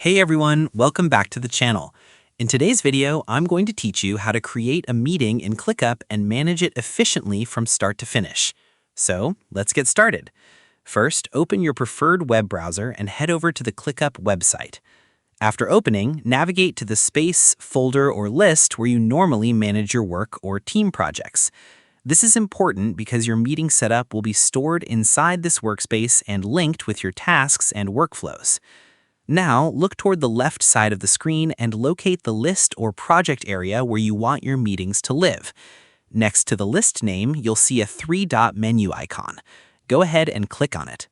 Hey everyone, welcome back to the channel. In today's video, I'm going to teach you how to create a meeting in Clickup and manage it efficiently from start to finish. So let's get started. First, open your preferred web browser and head over to the Clickup website. After opening, navigate to the space, folder, or list where you normally manage your work or team projects. This is important because your meeting setup will be stored inside this workspace and linked with your tasks and workflows. Now, look toward the left side of the screen and locate the list or project area where you want your meetings to live. Next to the list name, you'll see a three-dot menu icon. Go ahead and click on it.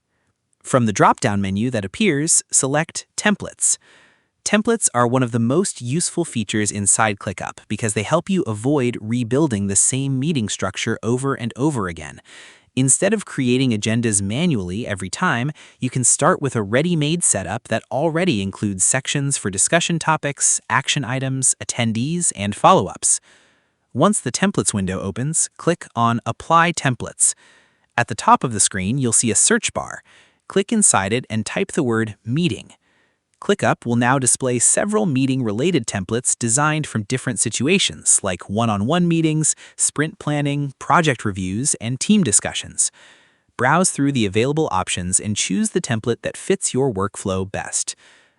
From the drop-down menu that appears, select Templates. Templates are one of the most useful features inside Clickup because they help you avoid rebuilding the same meeting structure over and over again. Instead of creating agendas manually every time, you can start with a ready-made setup that already includes sections for discussion topics, action items, attendees, and follow-ups. Once the Templates window opens, click on Apply Templates. At the top of the screen, you'll see a search bar. Click inside it and type the word Meeting. Clickup will now display several meeting-related templates designed from different situations, like one-on-one meetings, sprint planning, project reviews, and team discussions. Browse through the available options and choose the template that fits your workflow best.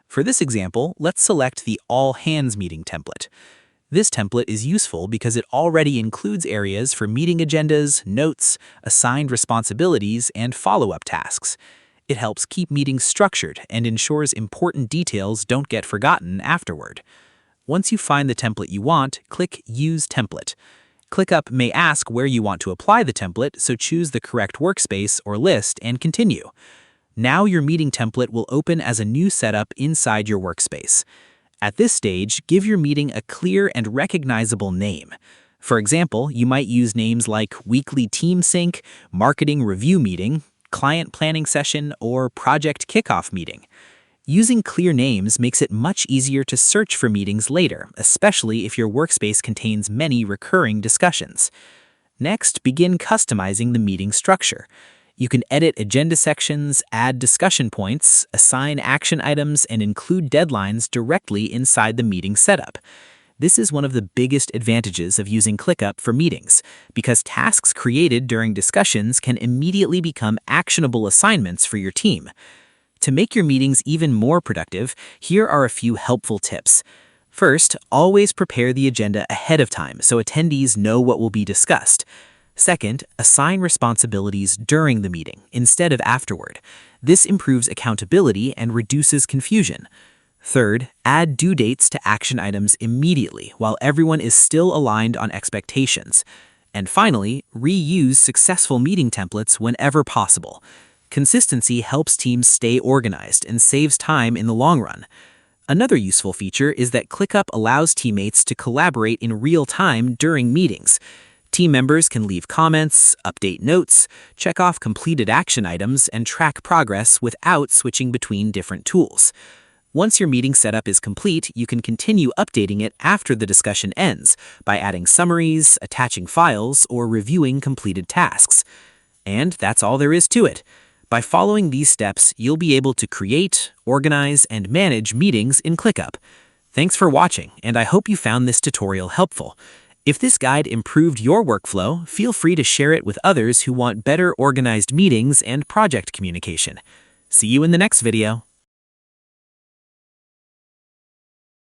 For this example, let's select the All Hands Meeting template. This template is useful because it already includes areas for meeting agendas, notes, assigned responsibilities, and follow-up tasks. It helps keep meetings structured and ensures important details don't get forgotten afterward. Once you find the template you want, click Use Template. Clickup may ask where you want to apply the template, so choose the correct workspace or list and continue. Now your meeting template will open as a new setup inside your workspace. At this stage, give your meeting a clear and recognizable name. For example, you might use names like Weekly Team Sync, Marketing Review Meeting, Client Planning Session, or Project Kickoff Meeting. Using clear names makes it much easier to search for meetings later, especially if your workspace contains many recurring discussions. Next, begin customizing the meeting structure. You can edit agenda sections, add discussion points, assign action items, and include deadlines directly inside the meeting setup. This is one of the biggest advantages of using Clickup for meetings, because tasks created during discussions can immediately become actionable assignments for your team. To make your meetings even more productive, here are a few helpful tips. First, always prepare the agenda ahead of time so attendees know what will be discussed. Second, assign responsibilities during the meeting instead of afterward. This improves accountability and reduces confusion. Third, add due dates to action items immediately while everyone is still aligned on expectations. And finally, reuse successful meeting templates whenever possible. Consistency helps teams stay organized and saves time in the long run. Another useful feature is that Clickup allows teammates to collaborate in real time during meetings. Team members can leave comments, update notes, check off completed action items, and track progress without switching between different tools. Once your meeting setup is complete, you can continue updating it after the discussion ends by adding summaries, attaching files, or reviewing completed tasks. And that's all there is to it. By following these steps, you'll be able to create, organize, and manage meetings in Clickup. Thanks for watching, and I hope you found this tutorial helpful. If this guide improved your workflow, feel free to share it with others who want better organized meetings and project communication. See you in the next video.